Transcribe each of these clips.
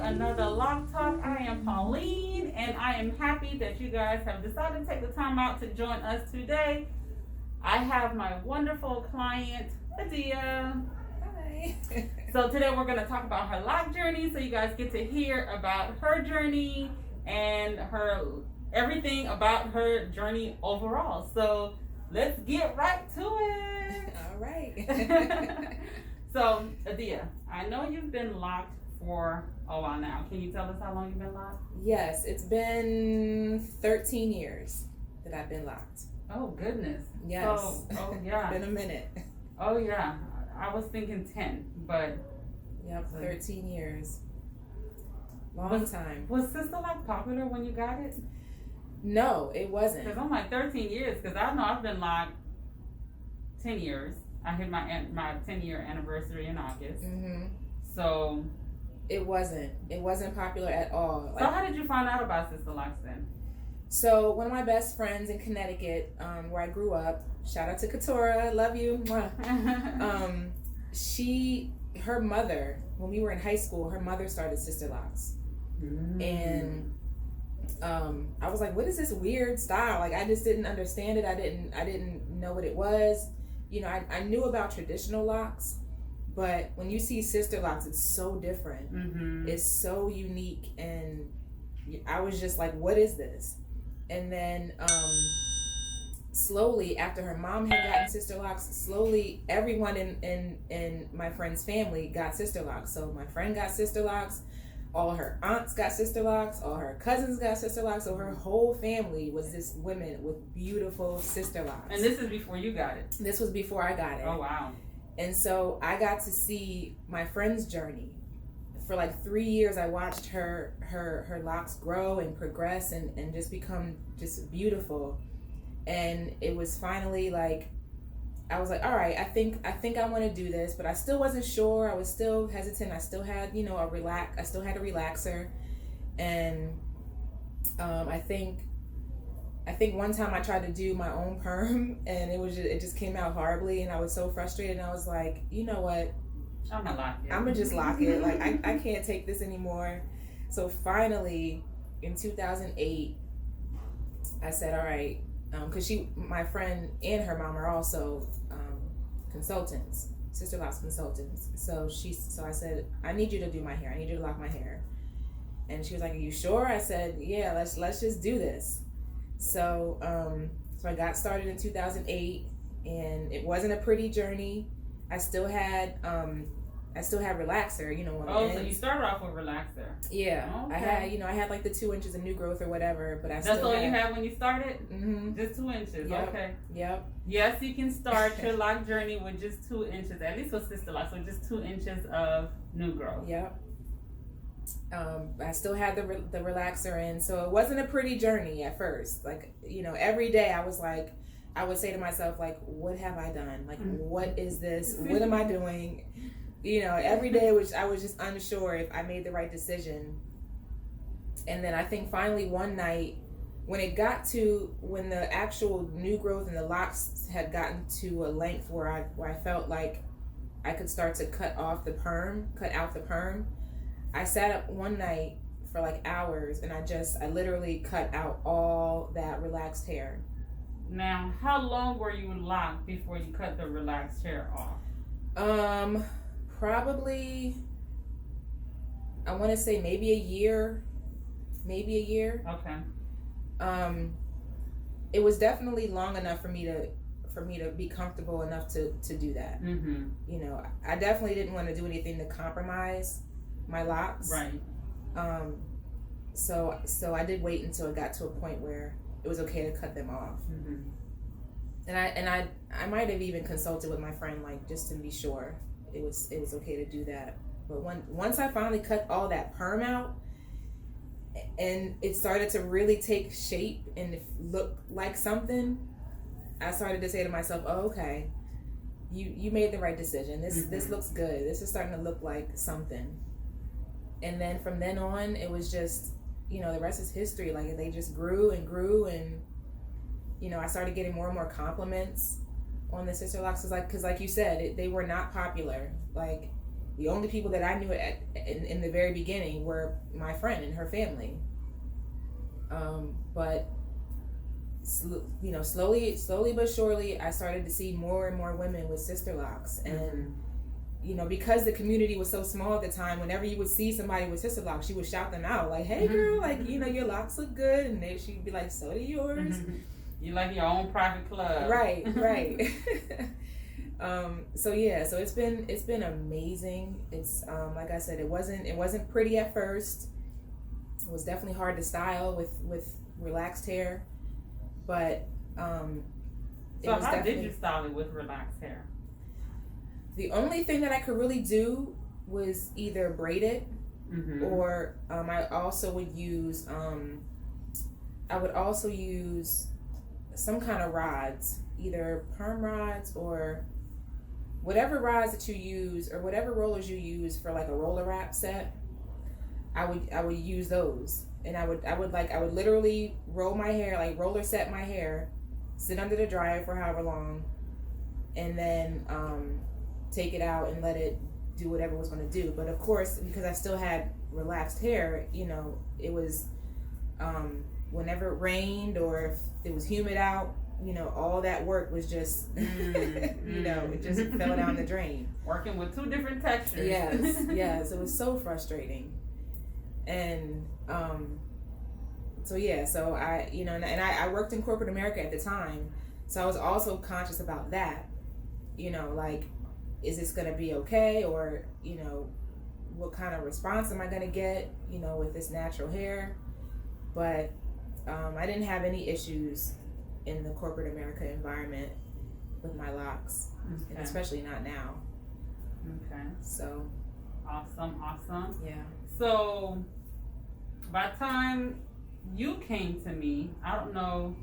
another Loc Talk. I am Pauline, and I am happy that you guys have decided to take the time out to join us today. I have my wonderful client, Addia. Hi. So today we're going to talk about her lock journey, so you guys get to hear about her journey and everything about her journey overall. So let's get right to it. All right. So, Addia, I know you've been locked for a while now. Can you tell us how long you've been locked? Yes, it's been 13 years that I've been locked. Oh, goodness. Yes. Oh, yeah. Been a minute. Oh, yeah. I was thinking 10, but... Yep, 13 years. Long time. Was Sisterlocks popular when you got it? No, it wasn't. Because I'm like 13 years, because I know I've been locked 10 years. I hit my 10-year anniversary in August. Mm-hmm. So... It wasn't popular at all. So how did you find out about Sisterlocks then? So one of my best friends in Connecticut, where I grew up, shout out to Katora, love you. Her mother, when we were in high school, her mother started Sisterlocks. And I was like, what is this weird style? Like, I just didn't understand it. I didn't know what it was. You know, I knew about traditional locks, but when you see Sisterlocks, it's so different. Mm-hmm. It's so unique, and I was just like, what is this? And then slowly, after her mom had gotten Sisterlocks, slowly everyone in my friend's family got Sisterlocks. So my friend got Sisterlocks, all her aunts got Sisterlocks, all her cousins got Sisterlocks. So her whole family was just women with beautiful Sisterlocks. And this is before you got it? This was before I got it. Oh, wow. And so I got to see my friend's journey. For like 3 years, I watched her locks grow and progress and just become just beautiful. And it was finally like, I was like, all right, I think I want to do this, but I still wasn't sure. I was still hesitant. I still had, I still had a relaxer. And I think one time I tried to do my own perm, and it just came out horribly, and I was so frustrated, and I was like, you know what? I'm gonna lock it. I'm gonna just lock it. Like, I can't take this anymore. So finally, in 2008, I said, all right, because my friend and her mom are also consultants, Sisterlocks consultants. So I said, I need you to do my hair. I need you to lock my hair. And she was like, are you sure? I said, yeah, let's just do this. So I got started in 2008, and it wasn't a pretty journey. I still had relaxer, So you started off with relaxer. Yeah. Okay. I had like the 2 inches of new growth or whatever, but That's all you had when you started? Mm-hmm. Just 2 inches. Yep. Okay. Yep. Yes, you can start your lock journey with just 2 inches, at least with Sisterlocks, so just 2 inches of new growth. Yep. I still had the relaxer in, so it wasn't a pretty journey at first. Like, every day I would say to myself, like, what have I done? Like, what is this? What am I doing? Every day I was just unsure if I made the right decision. And then I think finally one night, when the actual new growth and the locks had gotten to a length where I felt like I could start to cut out the perm, I sat up one night for like hours, and I literally cut out all that relaxed hair. Now, how long were you locked before you cut the relaxed hair off? Probably, I want to say maybe a year. Okay. It was definitely long enough for me to be comfortable enough to do that. Mm-hmm. I definitely didn't want to do anything to compromise my locks. Right. So I did wait until it got to a point where it was okay to cut them off. Mm-hmm. And I might have even consulted with my friend, like, just to be sure it was okay to do that. But once I finally cut all that perm out, and it started to really take shape and look like something, I started to say to myself, oh, okay, you made the right decision. This looks good. This is starting to look like something. And then from then on, it was just, the rest is history. Like, they just grew and grew, and I started getting more and more compliments on the Sisterlocks. Because like you said, they were not popular. Like, The only people that I knew in the very beginning were my friend and her family. But slowly but surely, I started to see more and more women with Sisterlocks, and because the community was so small at the time, whenever you would see somebody with Sisterlocks, you would shout them out, like, "Hey, girl, like, your locks look good," and she'd be like, "So do yours." You like your own private club, right? So it's been amazing. It's like I said, it wasn't pretty at first. It was definitely hard to style with relaxed hair, but so how did you style it with relaxed hair? The only thing that I could really do was either braid it, or I also would use some kind of rods, either perm rods or whatever rods that you use, or whatever rollers you use for like a roller wrap set. I would use those, and I would literally roll my hair, like roller set my hair, sit under the dryer for however long, and then take it out and let it do whatever it was going to do. But of course, because I still had relaxed hair, it was whenever it rained or if it was humid out, all that work was just it just fell down the drain. Working with two different textures. Yes, it was so frustrating. And so I worked in corporate America at the time, so I was also conscious about that, like, is this going to be okay, or what kind of response am I going to get with this natural hair? But I didn't have any issues in the corporate America environment with my locks, and especially not now. Okay. So awesome. Yeah. So by the time you came to me, I don't know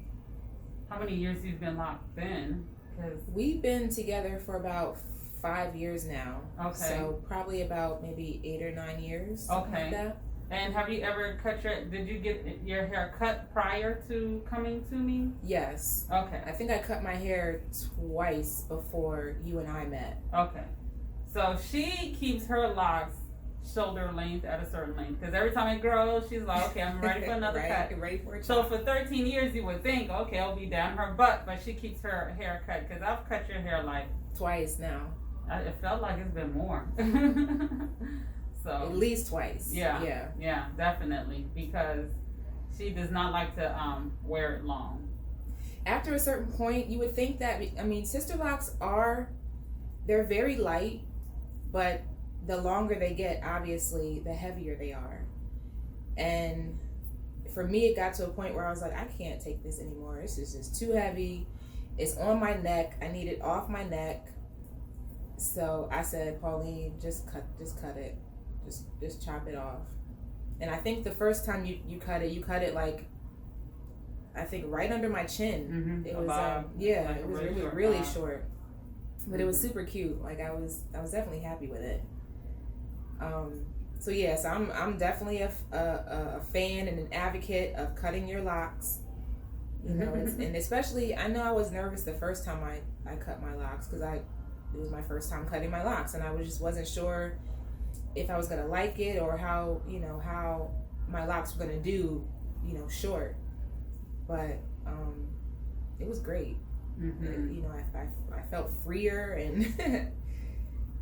how many years you've been locked in, because we've been together for about 5 years now. Okay. So probably about maybe 8 or 9 years. Okay. Like that. And have you ever did you get your hair cut prior to coming to me? Yes. Okay. I think I cut my hair twice before you and I met. Okay. So she keeps her locks shoulder length at a certain length, because every time it grows, she's like, okay, I'm ready for another cut. Ready for it. So for 13 years, you would think, okay, it'll be down her butt, but she keeps her hair cut, because I've cut your hair like twice now. It felt like it's been more. So at least twice. Yeah, definitely, because she does not like to wear it long. After a certain point, you would think that, Sisterlocks they're very light, but the longer they get, obviously, the heavier they are. And for me, it got to a point where I was like, I can't take this anymore. This is just too heavy. It's on my neck. I need it off my neck. So I said, Pauline, just cut it. Just chop it off. And I think the first time you cut it like, I think right under my chin. It was it was really short. But it was super cute. Like I was definitely happy with it. So yes, I'm definitely a fan and an advocate of cutting your locks. And especially, I know I was nervous the first time I cut my locks, because it was my first time cutting my locks, and I wasn't sure if I was gonna like it, or how my locks were gonna do, short. But it was great. I felt freer, and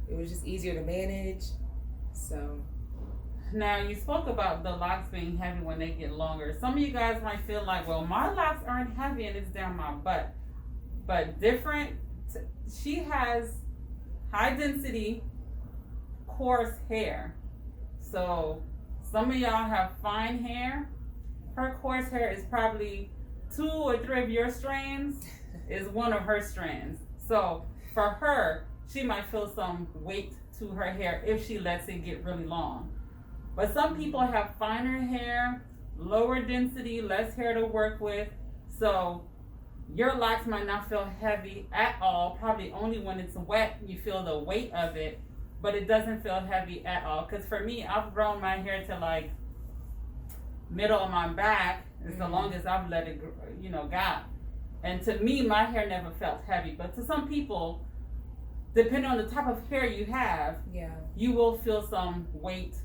it was just easier to manage. So now, you spoke about the locks being heavy when they get longer. Some of you guys might feel like, well, my locks aren't heavy and it's down my butt. But she has high density, coarse hair. So some of y'all have fine hair. Her coarse hair is probably 2 or 3 of your strands is one of her strands. So for her, she might feel some weight to her hair if she lets it get really long. But some people have finer hair, lower density, less hair to work with. So your locks might not feel heavy at all. Probably only when it's wet you feel the weight of it, but it doesn't feel heavy at all. Because for me, I've grown my hair to like middle of my back. It's the longest I've let it, got. And to me, my hair never felt heavy. But to some people, depending on the type of hair you have, Yeah. you will feel some weight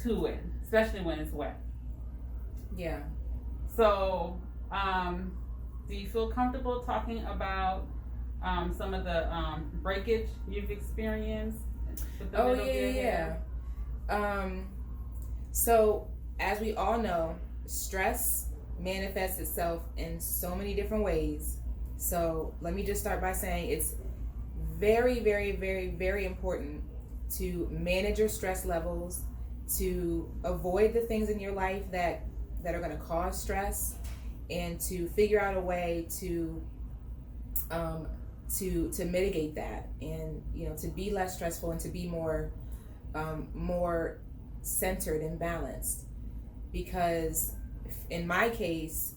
to it, especially when it's wet. Yeah. So, do you feel comfortable talking about some of the breakage you've experienced with the middle of your hair? So as we all know, stress manifests itself in so many different ways. So let me just start by saying it's very, very, very, very important to manage your stress levels, to avoid the things in your life that are going to cause stress, and to figure out a way to mitigate that, and to be less stressful and to be more centered and balanced. Because in my case,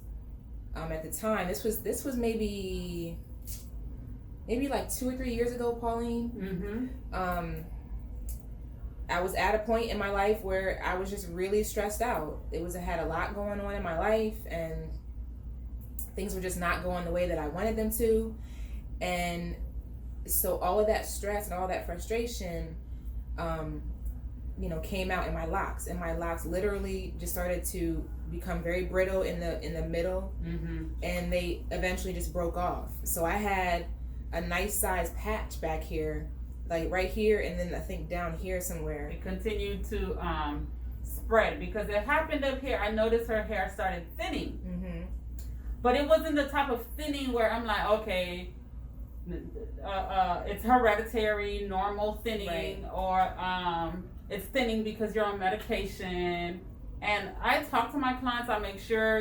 at the time, this was maybe like 2 or 3 years ago, Pauline. I was at a point in my life where I was just really stressed out. I had a lot going on in my life, and things were just not going the way that I wanted them to. And so all of that stress and all that frustration, came out in my locks. And my locks literally just started to become very brittle in the middle, and they eventually just broke off. So I had a nice sized patch back here, like right here, and then I think down here somewhere. It continued to spread because it happened up here. I noticed her hair started thinning, but it wasn't the type of thinning where I'm like, okay, it's hereditary, normal thinning, right, or it's thinning because you're on medication. And I talk to my clients. I make sure,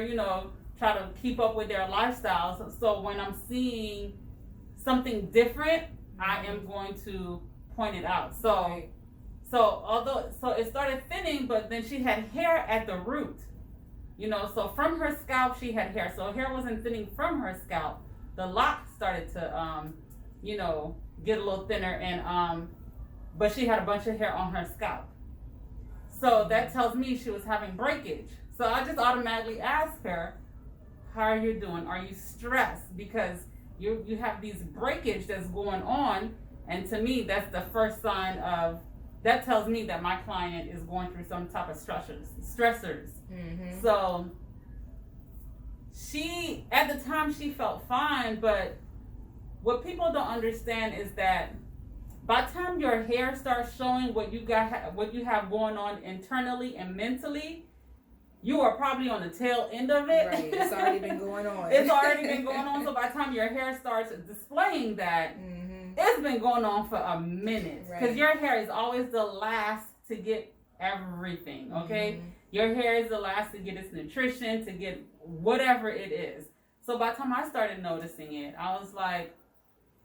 try to keep up with their lifestyles. So when I'm seeing something different, I am going to point it out. So, right. so it started thinning, but then she had hair at the root, so from her scalp, she had hair. So hair wasn't thinning from her scalp. The lock started to, get a little thinner, and, but she had a bunch of hair on her scalp. So that tells me she was having breakage. So I just automatically asked her, how are you doing? Are you stressed? Because you have these breakage that's going on, and to me that's the first sign that tells me that my client is going through some type of stressors. So she, at the time, she felt fine, but what people don't understand is that by the time your hair starts showing what you have going on internally and mentally, you are probably on the tail end of it. Right, it's already been going on. It's already been going on. So by the time your hair starts displaying that, it's been going on for a minute. Because your hair is always the last to get everything, okay? Your hair is the last to get its nutrition, to get whatever it is. So by the time I started noticing it, I was like,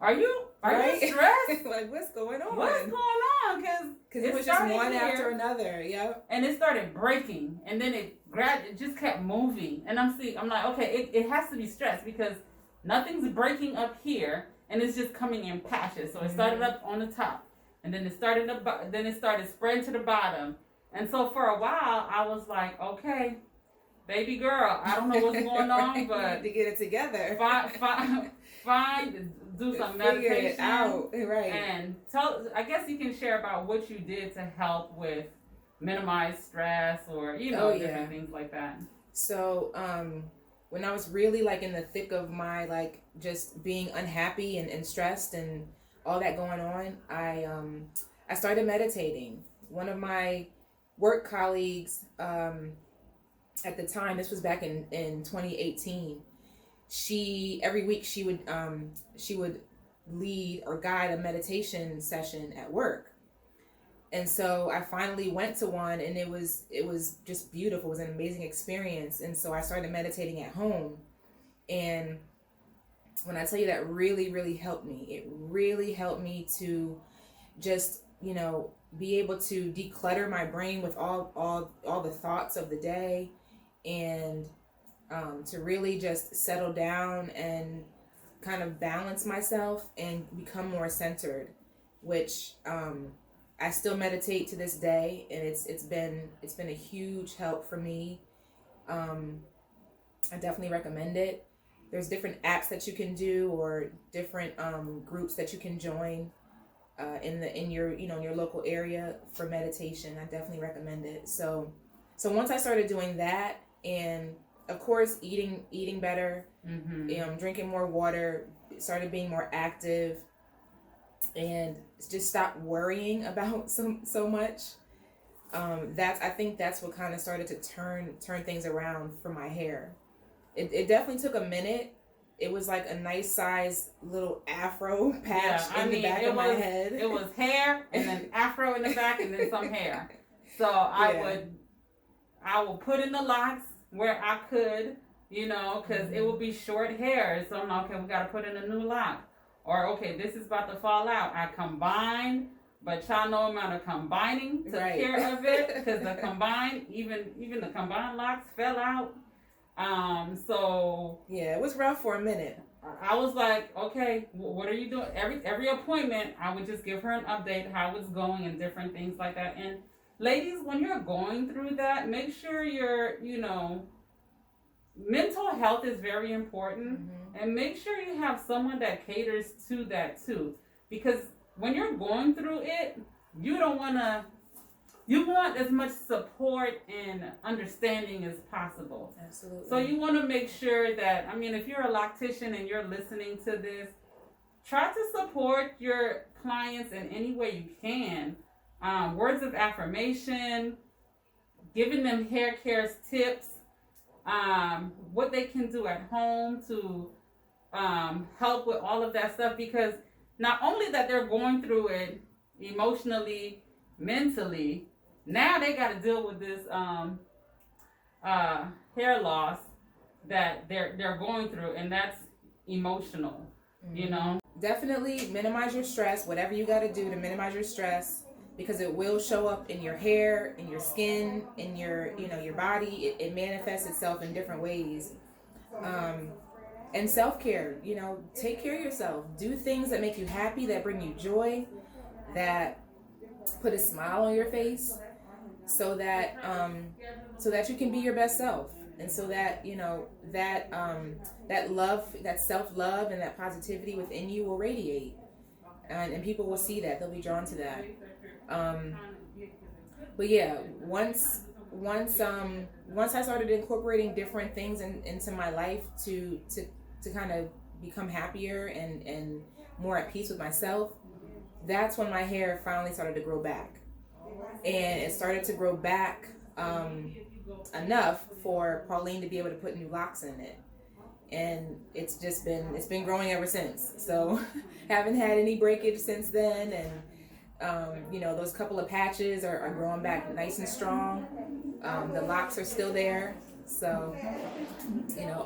Are you stressed? Like, what's going on? What's going on? Because it was just one after another. Yep. And it started breaking, and then it just kept moving. And I'm like, okay, it has to be stress because nothing's breaking up here, and it's just coming in patches. So it started up on the top, and then it started spreading to the bottom. And so for a while, I was like, okay, baby girl, I don't know what's going on, but to get it together. Find do some meditation, figure it out, right? And I guess you can share about what you did to help with minimize stress or different things like that. So when I was really like in the thick of my like just being unhappy and stressed and all that going on, I started meditating. One of my work colleagues at the time, this was back in 2018, every week she would lead or guide a meditation session at work. And so I finally went to one, and it was just beautiful. It was an amazing experience. And so I started meditating at home. And when I tell you that really, really helped me, it really helped me to just, be able to declutter my brain with all the thoughts of the day, and to really just settle down and kind of balance myself and become more centered, which I still meditate to this day, and it's been a huge help for me. I definitely recommend it. there's different apps that you can do, or different groups that you can join in your in your local area for meditation. I definitely recommend it. So once I started doing that, and of course eating better, drinking more water, started being more active, and just stopped worrying about so much. I think that's what kind of started to turn things around for my hair. It definitely took a minute. It was like a nice size little afro patch the back of my head. It was hair and then afro in the back and then some hair. So I would put in the locks where I could, because it would be short hair. So I'm like, okay, we got to put in a new lock. Or, okay, this is about to fall out. I combined, but y'all know amount of combining took care of it, because the combined, even the combined locks fell out. So yeah, it was rough for a minute. I was like, okay, what are you doing? Every appointment, I would just give her an update, how it's going and different things like that. And ladies, when you're going through that, make sure you're, mental health is very important, and make sure you have someone that caters to that too. Because when you're going through it, you want as much support and understanding as possible. Absolutely. So you want to make sure that, if you're a loctician and you're listening to this, try to support your clients in any way you can. Words of affirmation, giving them hair care tips, what they can do at home to help with all of that stuff, because not only that they're going through it emotionally, mentally, now they got to deal with this hair loss that they're going through, and that's emotional, Definitely minimize your stress, whatever you got to do to minimize your stress, because it will show up in your hair, in your skin, in your your body. It manifests itself in different ways. And self-care, take care of yourself. Do things that make you happy, that bring you joy, that put a smile on your face, so that you can be your best self, and so that that love, that self-love, and that positivity within you will radiate, and people will see that. They'll be drawn to that. But yeah, once I started incorporating different things into my life to kind of become happier and more at peace with myself, that's when my hair finally started to grow back. And it started to grow back enough for Pauline to be able to put Nu Loxx in it. And it's been growing ever since. So haven't had any breakage since then, and those couple of patches are growing back nice and strong. The locks are still there. So,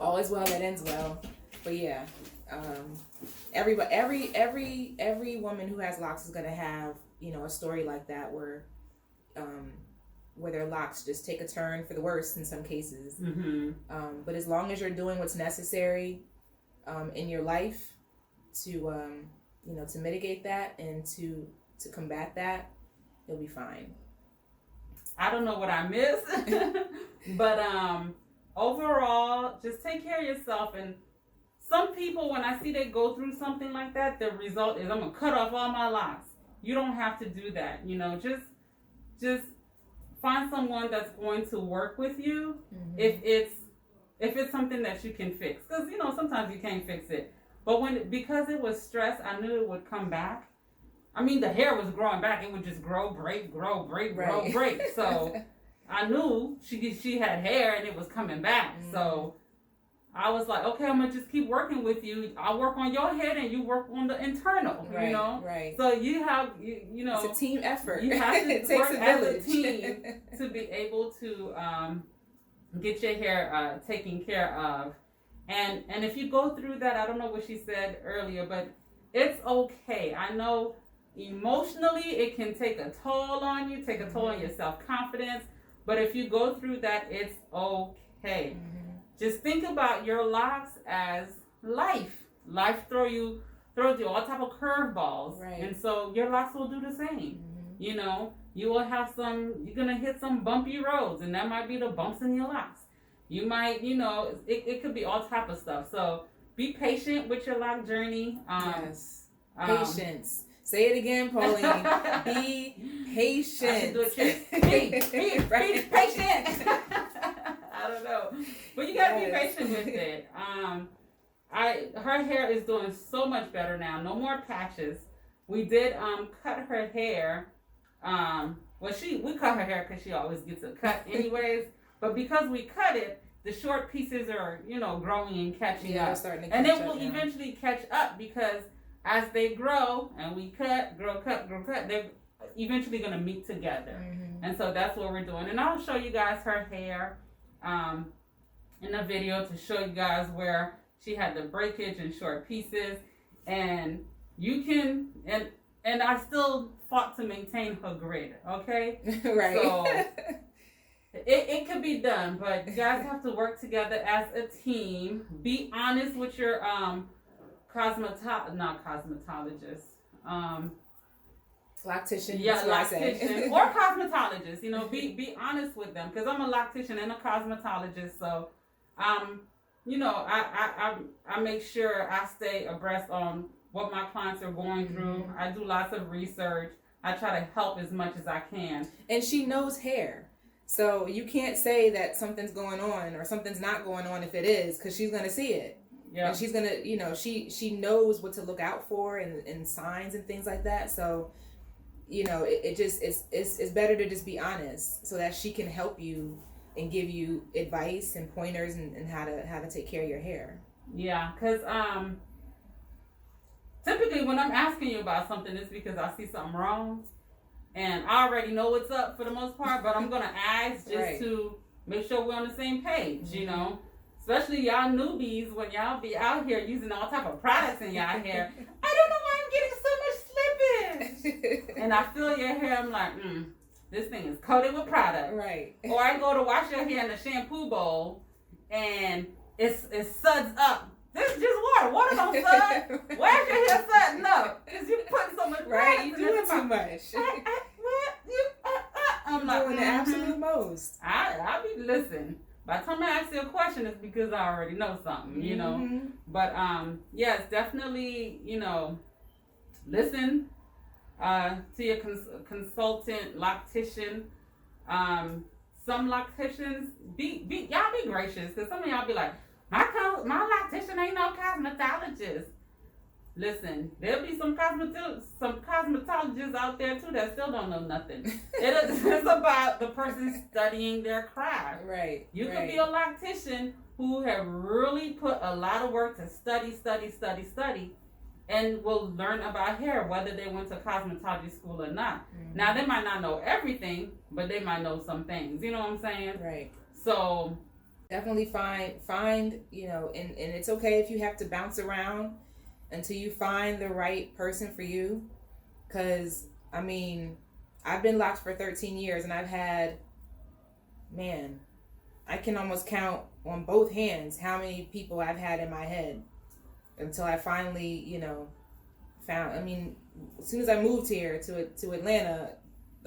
all is well that ends well. But yeah, every woman who has locks is gonna have a story like that, where their locks just take a turn for the worse in some cases. But as long as you're doing what's necessary in your life to mitigate that and to combat that, you'll be fine. I don't know what I missed, but overall, just take care of yourself. And some people, when I see they go through something like that, the result is, I'm gonna cut off all my locks. You don't have to do that. Just find someone that's going to work with you if it's something that you can fix. Because sometimes you can't fix it. But because it was stress, I knew it would come back. The hair was growing back. It would just grow, break. So I knew she had hair and it was coming back. So I was like, okay, I'm gonna just keep working with you. I'll work on your head and you work on the internal. Right. So you have it's a team effort. You have to it takes work a as village. a team to be able to get your hair taken care of. And if you go through that, I don't know what she said earlier, but it's okay. I know emotionally it can take a toll on you, take a toll on your self-confidence, but if you go through that, it's okay. Just think about your locks as life. Life throws you all type of curveballs, and so your locks will do the same. You will have you're gonna hit some bumpy roads, and that might be the bumps in your locks. You might, it could be all type of stuff. So be patient with your lock journey. Yes. Patience. Say it again, Pauline. Be patient. I should do a trick. Be patient. I don't know, but you gotta be patient with it. Her hair is doing so much better now. No more patches. We did cut her hair. We cut her hair because she always gets a cut anyways. But because we cut it, the short pieces are growing and catching up, starting to catch and it up will now. eventually catch up because as they grow and we cut, they're eventually gonna meet together. Mm-hmm. And so that's what we're doing. And I'll show you guys her hair in a video to show you guys where she had the breakage and short pieces. And you can, and I still fought to maintain her grid, okay? Right. So it could be done, but you guys have to work together as a team. Be honest with your cosmetologist. Loctician. Yeah, loctician or cosmetologist. Be honest with them, because I'm a loctician and a cosmetologist. So, I make sure I stay abreast on what my clients are going through. I do lots of research. I try to help as much as I can. And she knows hair, so you can't say that something's going on or something's not going on if it is, because she's gonna see it. Yeah. And she's gonna, she knows what to look out for and signs and things like that. So, it's better to just be honest so that she can help you and give you advice and pointers and how to take care of your hair. Yeah, because typically when I'm asking you about something, it's because I see something wrong and I already know what's up for the most part, but I'm gonna ask just to make sure we're on the same page. Especially y'all newbies, when y'all be out here using all type of products in y'all hair. I don't know why I'm getting so much slippage. And I feel your hair, I'm like, this thing is coated with product. Right. Or I go to wash your hair in the shampoo bowl and it suds up. This is just water. Water don't sud. Why is your hair sudding up? Because you putting so much right. product. You doing too much. I'm like, doing the absolute most. I'll be listening. By the time I ask you a question, it's because I already know something, Mm-hmm. But yes, definitely, listen to your consultant, loctician. Some locticians y'all be gracious, because some of y'all be like, my loctician ain't no cosmetologist. Listen, there'll be some cosmetologists out there too that still don't know nothing. It's about the person studying their craft. Right. You could be a loctician who have really put a lot of work to study, and will learn about hair, whether they went to cosmetology school or not. Mm-hmm. Now, they might not know everything, but they might know some things. You know what I'm saying? Right. So definitely find and it's okay if you have to bounce around until you find the right person for you. Because, I've been locked for 13 years and I've had, I can almost count on both hands how many people I've had in my head until I finally, found, as soon as I moved here to Atlanta,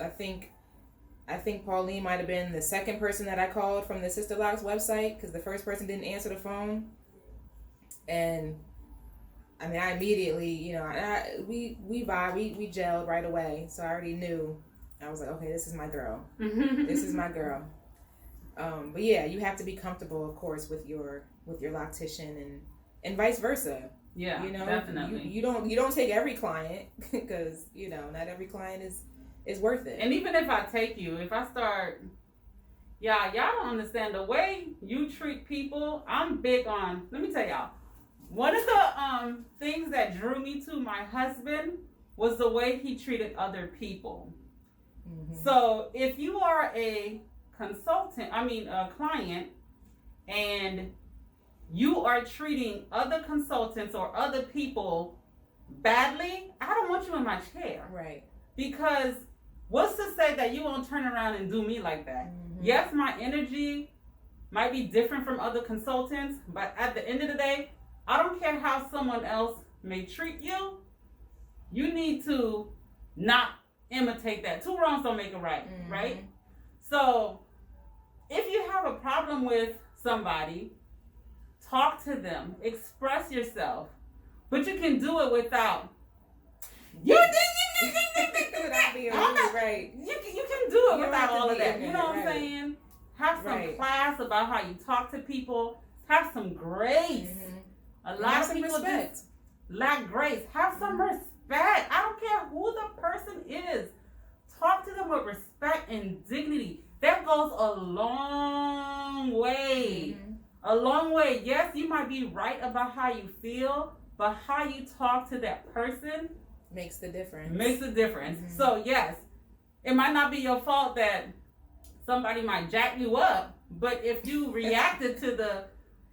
I think Pauline might have been the second person that I called from the Sisterlocks website, because the first person didn't answer the phone. And I immediately, we gelled right away. So I already knew. I was like, okay, this is my girl. This is my girl. But yeah, you have to be comfortable, of course, with your loctician and vice versa. Yeah, definitely. You don't take every client, because not every client is worth it. And even if I take you, if I start, y'all don't understand the way you treat people. I'm big on. Let me tell y'all. One of the things that drew me to my husband was the way he treated other people. Mm-hmm. So if you are a client, and you are treating other consultants or other people badly, I don't want you in my chair. Right. Because what's to say that you won't turn around and do me like that? Mm-hmm. Yes, my energy might be different from other consultants, but at the end of the day, I don't care how someone else may treat you. You need to not imitate that. Two wrongs don't make a right, mm-hmm. right? So if you have a problem with somebody, talk to them, express yourself, but you can do it without without being rude, right? You can do it without all of that. You know what I'm right. saying? Have some Right. class about how you talk to people. Have some grace. A lot of people just lack grace. Have some respect. I don't care who the person is. Talk to them with respect and dignity. That goes a long way. A long way. Yes, you might be right about how you feel, but how you talk to that person makes the difference. Makes a difference. So yes, it might not be your fault that somebody might jack you up, but if you reacted to the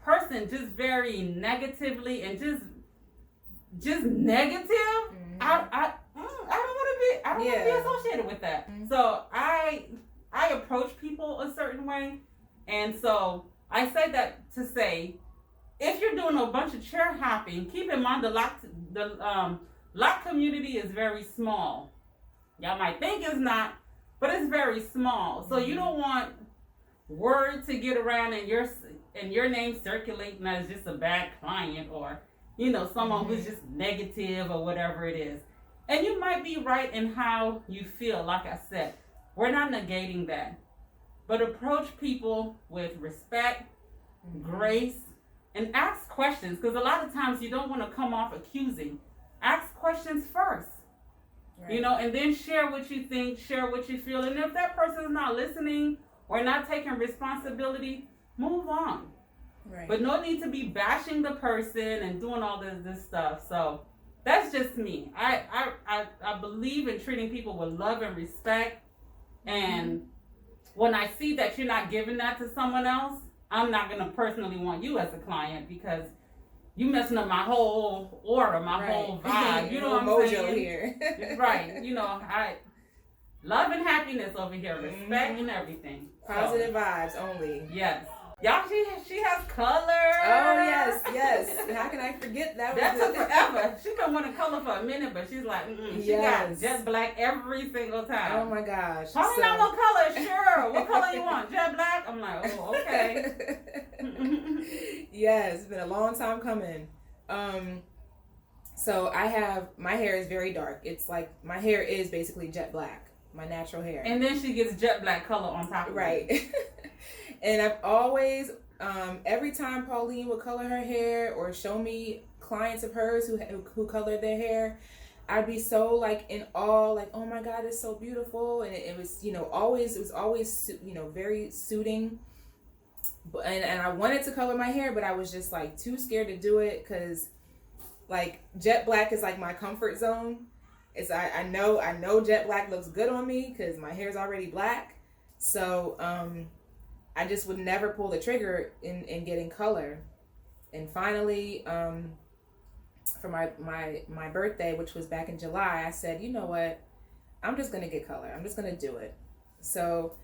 person just very negatively and just negative, I don't want to be associated with that. So I approach people a certain way, and so I say that to say, if you're doing a bunch of chair hopping, keep in mind the Loc community is very small. Y'all might think it's not, but it's very small. So you don't want word to get around and your name circulating as just a bad client, or someone who's just negative or whatever it is. And you might be right in how you feel. Like I said, we're not negating that, but approach people with respect, grace, and ask questions, because a lot of times you don't want to come off accusing. Ask questions first, right. And then share what you think, share what you feel. And if that person is not listening or not taking responsibility, move on. Right. But no need to be bashing the person and doing all this stuff. So that's just me. I believe in treating people with love and respect. And when I see that you're not giving that to someone else, I'm not going to personally want you as a client, because you messing up my whole aura, my whole vibe. You know what I'm saying? Here. Right. Love and happiness over here, respect and everything. Positive vibes only. Yes. Y'all, she has color. Oh yes. How can I forget that? That took forever. She been wanting color for a minute, but she's like, she got jet black every single time. Oh my gosh. I don't know what color. Sure. What color you want? Jet black? I'm like, oh, okay. Yes, it's been a long time coming. So my hair is very dark. It's like my hair is basically jet black, my natural hair. And then she gets jet black color on top of it. Right. And I've always, every time Pauline would color her hair or show me clients of hers who colored their hair, I'd be so like in awe, like, oh my God, it's so beautiful. And it was, always, very suiting. And I wanted to color my hair, but I was just like too scared to do it, because like jet black is like my comfort zone. I know jet black looks good on me because my hair's already black. So, I just would never pull the trigger in getting color. And finally, for my birthday, which was back in July, I said, you know what? I'm just going to get color. I'm just going to do it. So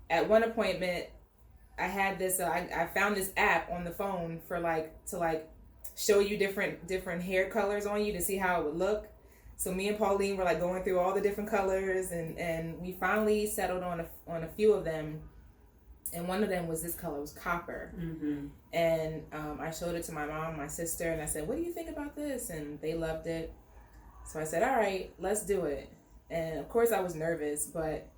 at one appointment, I had this, I found this app on the phone to show you different hair colors on you to see how it would look. So me and Pauline were like going through all the different colors, and we finally settled on a few of them. And one of them was this color, it was copper. And I showed it to my mom, my sister, and I said, what do you think about this? And they loved it. So I said, all right, let's do it. And of course I was nervous, but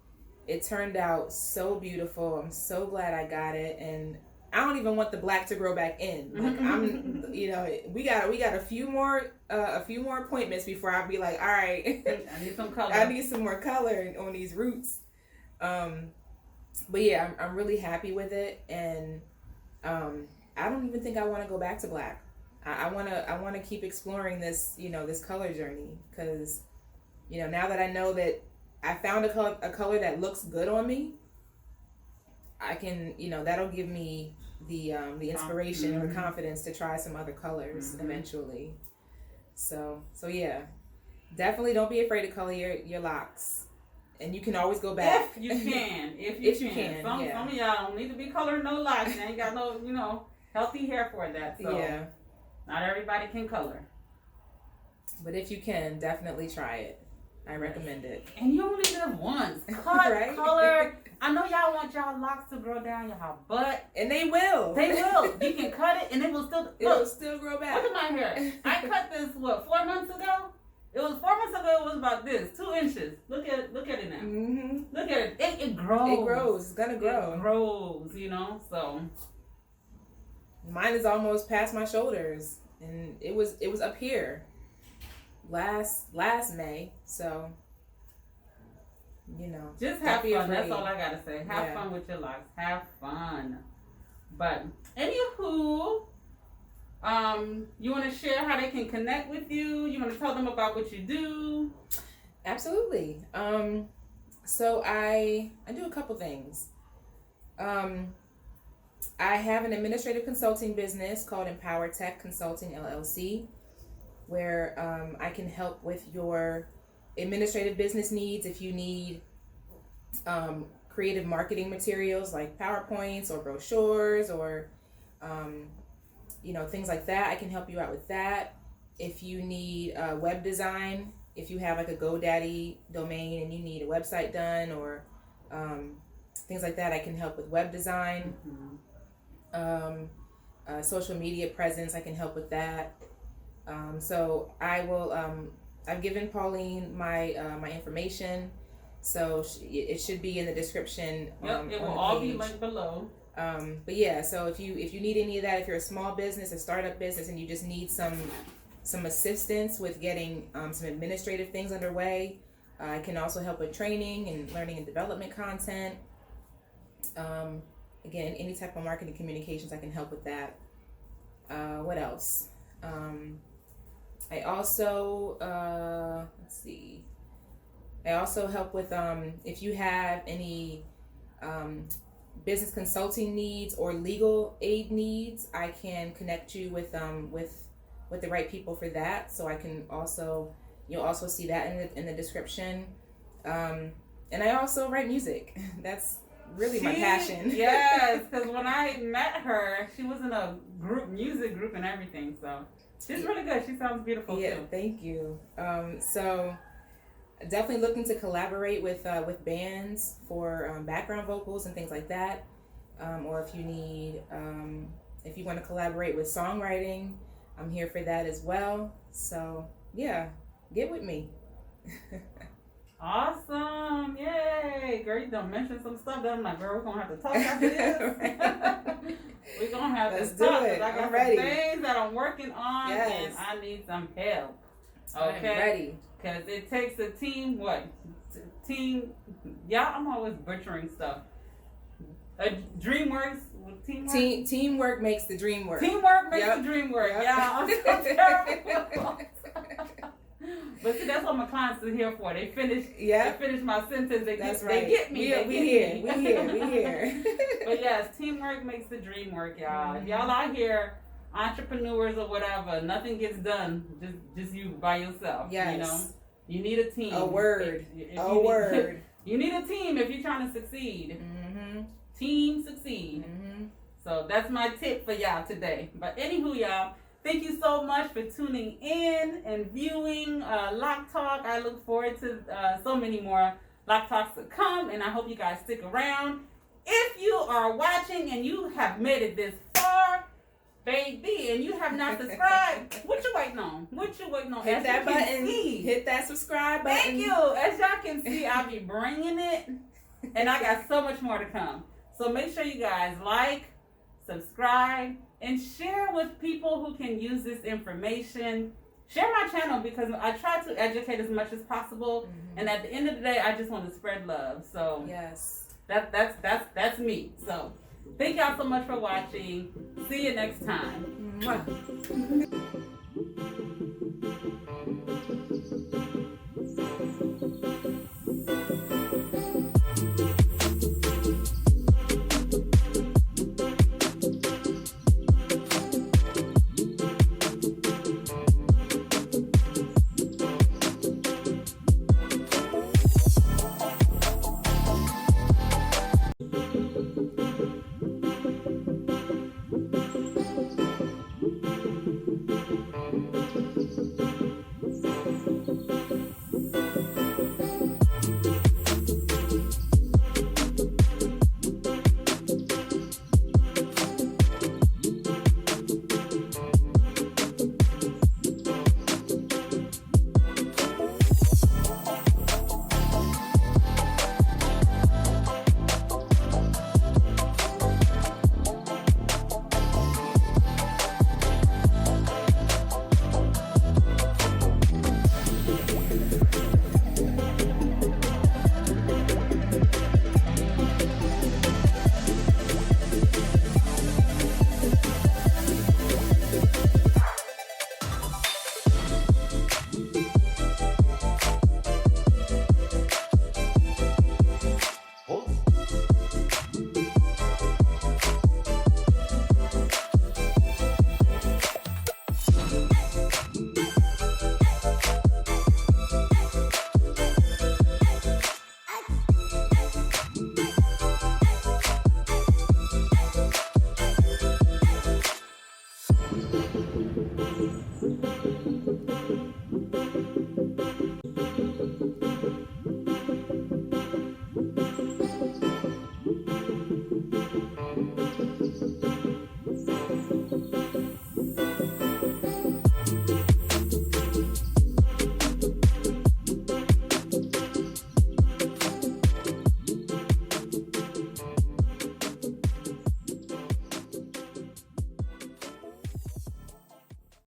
it turned out so beautiful. I'm so glad I got it. And I don't even want the black to grow back in. Like we got a few more appointments before I'll be like, all right, I need some color. I need some more color on these roots. But yeah, I'm really happy with it, and I don't even think I want to go back to black. I want to keep exploring this, this color journey, because now that I know that I found a color that looks good on me, I can, that'll give me the inspiration or the confidence to try some other colors eventually. So yeah, definitely don't be afraid to color your locks, and you can always go back. If you can. Some of y'all don't need to be coloring no locks. You ain't got no, healthy hair for that. So yeah, not everybody can color. But if you can, definitely try it. I recommend it. And you only live once. Cut, Right? color. I know y'all want y'all locks to grow down y'all butt. And they will. They will. You can cut it and it will still. It'll still grow back. Look at my hair. I cut this 4 months ago. It was 4 months ago. It was about this, 2 inches. Look at it now. Mm-hmm. Look at it. It grows. It grows. It's gonna grow. It grows. You know. So mine is almost past my shoulders, and it was up here last May. So you know, just have fun. That's all I gotta say. Have fun with your locks. Have fun. But anywho, you want to share how they can connect with you? You want to tell them about what you do? Absolutely. So I do a couple things. I have an administrative consulting business called Empower Tech Consulting LLC, where I can help with your administrative business needs. If you need creative marketing materials like PowerPoints or brochures or things like that, I can help you out with that. If you need web design, if you have like a GoDaddy domain and you need a website done or things like that, I can help with web design. Social media presence, I can help with that. So I will. I've given Pauline my my information, so it should be in the description. Yep, it will all be linked below. But yeah, so if you need any of that, if you're a small business, a startup business, and you just need some assistance with getting some administrative things underway, I can also help with training and learning and development content. Again, any type of marketing communications, I can help with that. What else? I also let's see. I also help with if you have any business consulting needs or legal aid needs, I can connect you with the right people for that. So I can also, you'll also see that in the description. And I also write music. That's really my passion. Yes, because when I met her, she was in a music group and everything. So she's really good. She sounds beautiful too. Thank you. So definitely looking to collaborate with bands for background vocals and things like that. Or if you need, if you want to collaborate with songwriting, I'm here for that as well. So yeah, get with me. Awesome. Yay. Girl, you done mentioned some stuff that I'm like, girl, we're going to have to talk after this. We're going to have Let's to do talk. it. I got I'm ready. some things that I'm working on Yes. and I need some help. I'm ready. Because it takes a team, I'm always butchering stuff. DreamWorks, teamwork? Teamwork makes the dream work. Teamwork makes the dream work. Yep. Yeah, I'm so terrible. But see, that's what my clients are here for. They finish my sentence. They get me. We here. But yes, teamwork makes the dream work, y'all. If y'all out here, entrepreneurs or whatever, nothing gets done. Just you by yourself. Yes. You know, you need a team. A word. You need a team if you're trying to succeed. Mm-hmm. Team succeed. Mm-hmm. So that's my tip for y'all today. But anywho, y'all, thank you so much for tuning in and viewing Loc Talk. I look forward to so many more Loc Talks to come, and I hope you guys stick around. If you are watching and you have made it this far, baby, and you have not subscribed, what you waiting on? Hit that button. Hit that subscribe button. Thank you. As y'all can see, I'll be bringing it, and I got so much more to come. So make sure you guys like, subscribe, and share with people who can use this information. Share my channel because I try to educate as much as possible. Mm-hmm. And at the end of the day, I just want to spread love. So yes, that's me. So thank y'all so much for watching. See you next time. Mwah.